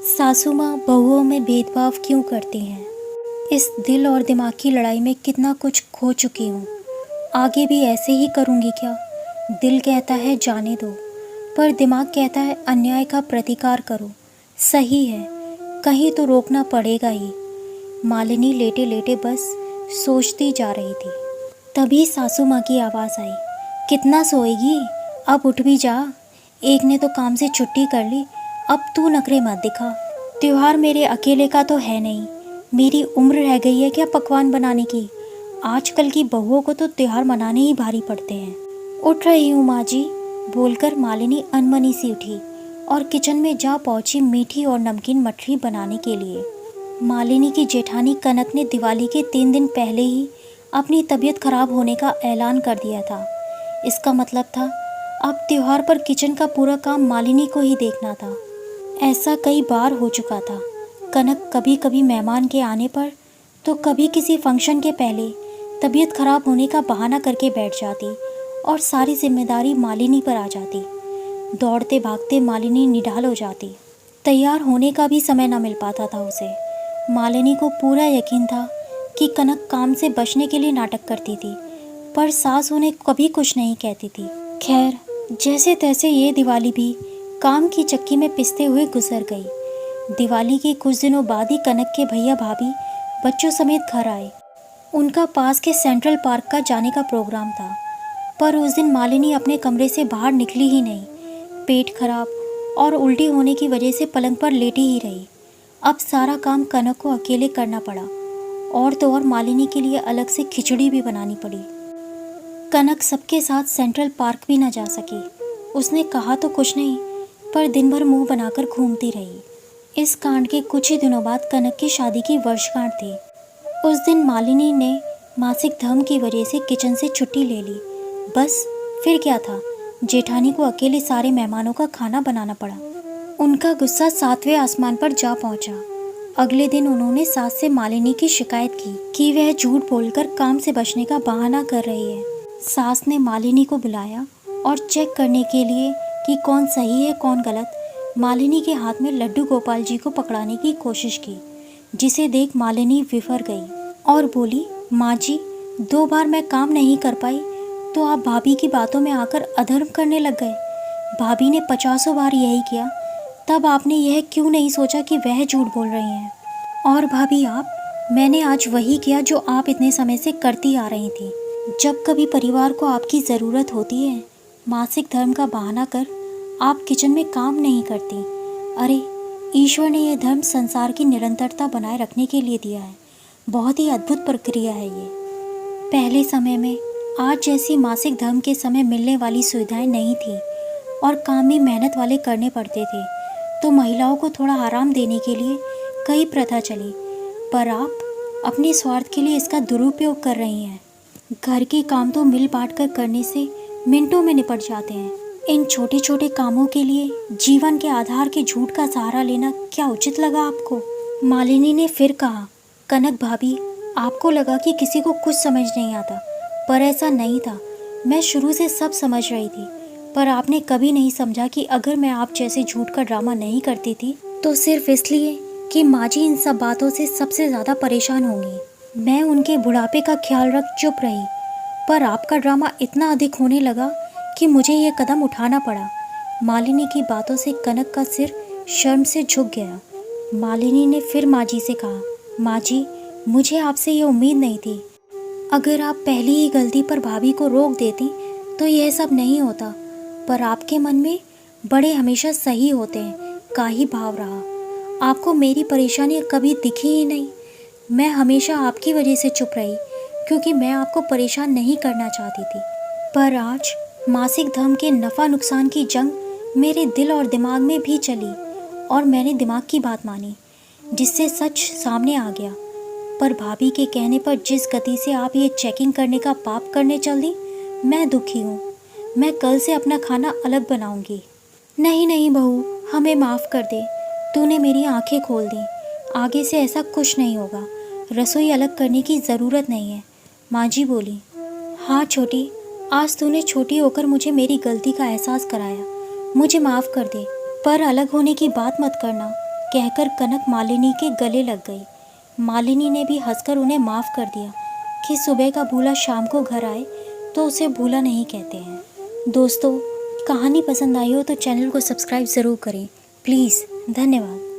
सासू माँ बहुओं में भेदभाव क्यों करती हैं? इस दिल और दिमाग की लड़ाई में कितना कुछ खो चुकी हूँ। आगे भी ऐसे ही करूँगी क्या? दिल कहता है जाने दो, पर दिमाग कहता है अन्याय का प्रतिकार करो। सही है, कहीं तो रोकना पड़ेगा ही। मालिनी लेटे लेटे बस सोचती जा रही थी। तभी सासू माँ की आवाज़ आई, कितना सोएगी? अब उठ भी जा। एक ने तो काम से छुट्टी कर ली, अब तू नखरे मत दिखा। त्योहार मेरे अकेले का तो है नहीं, मेरी उम्र रह गई है क्या पकवान बनाने की? आजकल की बहुओं को तो त्योहार मनाने ही भारी पड़ते हैं। उठ रही हूँ माँ जी, बोलकर मालिनी अनमनी सी उठी और किचन में जा पहुंची मीठी और नमकीन मठरी बनाने के लिए। मालिनी की जेठानी कनक ने दिवाली के 3 दिन पहले ही अपनी तबीयत खराब होने का ऐलान कर दिया था। इसका मतलब था अब त्योहार पर किचन का पूरा काम मालिनी को ही देखना था। ऐसा कई बार हो चुका था। कनक कभी कभी मेहमान के आने पर तो कभी किसी फंक्शन के पहले तबीयत खराब होने का बहाना करके बैठ जाती और सारी जिम्मेदारी मालिनी पर आ जाती। दौड़ते भागते मालिनी निढाल हो जाती। तैयार होने का भी समय न मिल पाता था उसे। मालिनी को पूरा यकीन था कि कनक काम से बचने के लिए नाटक करती थी, पर सास उन्हें कभी कुछ नहीं कहती थी। खैर, जैसे तैसे ये दिवाली भी काम की चक्की में पिसते हुए गुजर गई। दिवाली के कुछ दिनों बाद ही कनक के भैया भाभी बच्चों समेत घर आए। उनका पास के सेंट्रल पार्क का जाने का प्रोग्राम था, पर उस दिन मालिनी अपने कमरे से बाहर निकली ही नहीं। पेट खराब और उल्टी होने की वजह से पलंग पर लेटी ही रही। अब सारा काम कनक को अकेले करना पड़ा, और तो और मालिनी के लिए अलग से खिचड़ी भी बनानी पड़ी। कनक सबके साथ सेंट्रल पार्क भी न जा सकी। उसने कहा तो कुछ नहीं, पर दिन भर मुंह बनाकर घूमती रही। इस कांड के कुछ ही दिनों बाद कनक की शादी की वर्षगांठ थी। उस दिन मालिनी ने मासिक धर्म की वजह से किचन से छुट्टी ले ली। बस फिर क्या था, जेठानी को अकेले सारे मेहमानों का खाना बनाना पड़ा। उनका गुस्सा 7वें आसमान पर जा पहुंचा। अगले दिन उन्होंने सास से मालिनी की शिकायत की कि वह झूठ बोलकर काम से बचने का बहाना कर रही है। सास ने मालिनी को बुलाया और चेक करने के लिए कि कौन सही है कौन गलत, मालिनी के हाथ में लड्डू गोपाल जी को पकड़ाने की कोशिश की, जिसे देख मालिनी विफर गई और बोली, माँ जी, 2 बार मैं काम नहीं कर पाई तो आप भाभी की बातों में आकर अधर्म करने लग गए। भाभी ने 50 बार यही किया, तब आपने यह क्यों नहीं सोचा कि वह झूठ बोल रही हैं? और भाभी आप, मैंने आज वही किया जो आप इतने समय से करती आ रही थी। जब कभी परिवार को आपकी ज़रूरत होती है, मासिक धर्म का बहाना कर आप किचन में काम नहीं करती। अरे, ईश्वर ने यह धर्म संसार की निरंतरता बनाए रखने के लिए दिया है। बहुत ही अद्भुत प्रक्रिया है ये। पहले समय में आज जैसी मासिक धर्म के समय मिलने वाली सुविधाएं नहीं थी और काम भी मेहनत वाले करने पड़ते थे, तो महिलाओं को थोड़ा आराम देने के लिए कई प्रथा चली, पर आप अपने स्वार्थ के लिए इसका दुरुपयोग कर रही हैं। घर के काम तो मिल बांट कर करने से मिनटों में निपट जाते हैं। इन छोटे छोटे कामों के लिए जीवन के आधार के झूठ का सहारा लेना क्या उचित लगा आपको? मालिनी ने फिर कहा, कनक भाभी, आपको लगा कि किसी को कुछ समझ नहीं आता, पर ऐसा नहीं था। मैं शुरू से सब समझ रही थी, पर आपने कभी नहीं समझा कि अगर मैं आप जैसे झूठ का ड्रामा नहीं करती थी तो सिर्फ इसलिए कि माँ जी इन सब बातों से सबसे ज़्यादा परेशान होंगी। मैं उनके बुढ़ापे का ख्याल रख चुप रही, पर आपका ड्रामा इतना अधिक होने लगा कि मुझे यह कदम उठाना पड़ा। मालिनी की बातों से कनक का सिर शर्म से झुक गया। मालिनी ने फिर माँ जी से कहा, माँ जी, मुझे आपसे ये उम्मीद नहीं थी। अगर आप पहली ही गलती पर भाभी को रोक देती तो यह सब नहीं होता, पर आपके मन में बड़े हमेशा सही होते हैं का ही भाव रहा। आपको मेरी परेशानियाँ कभी दिखी ही नहीं। मैं हमेशा आपकी वजह से चुप रही, क्योंकि मैं आपको परेशान नहीं करना चाहती थी। पर आज मासिक धर्म के नफ़ा नुकसान की जंग मेरे दिल और दिमाग में भी चली और मैंने दिमाग की बात मानी, जिससे सच सामने आ गया। पर भाभी के कहने पर जिस गति से आप ये चेकिंग करने का पाप करने चल दी, मैं दुखी हूँ। मैं कल से अपना खाना अलग बनाऊँगी। नहीं नहीं बहू, हमें माफ़ कर दे, तूने मेरी आंखें खोल दी। आगे से ऐसा कुछ नहीं होगा। रसोई अलग करने की ज़रूरत नहीं है, माँ जी बोली। हाँ छोटी, आज तूने छोटी होकर मुझे मेरी गलती का एहसास कराया। मुझे माफ़ कर दे, पर अलग होने की बात मत करना। कहकर कनक मालिनी के गले लग गई। मालिनी ने भी हंसकर उन्हें माफ़ कर दिया कि सुबह का भूला शाम को घर आए तो उसे भूला नहीं कहते हैं। दोस्तों, कहानी पसंद आई हो तो चैनल को सब्सक्राइब ज़रूर करें प्लीज़। धन्यवाद।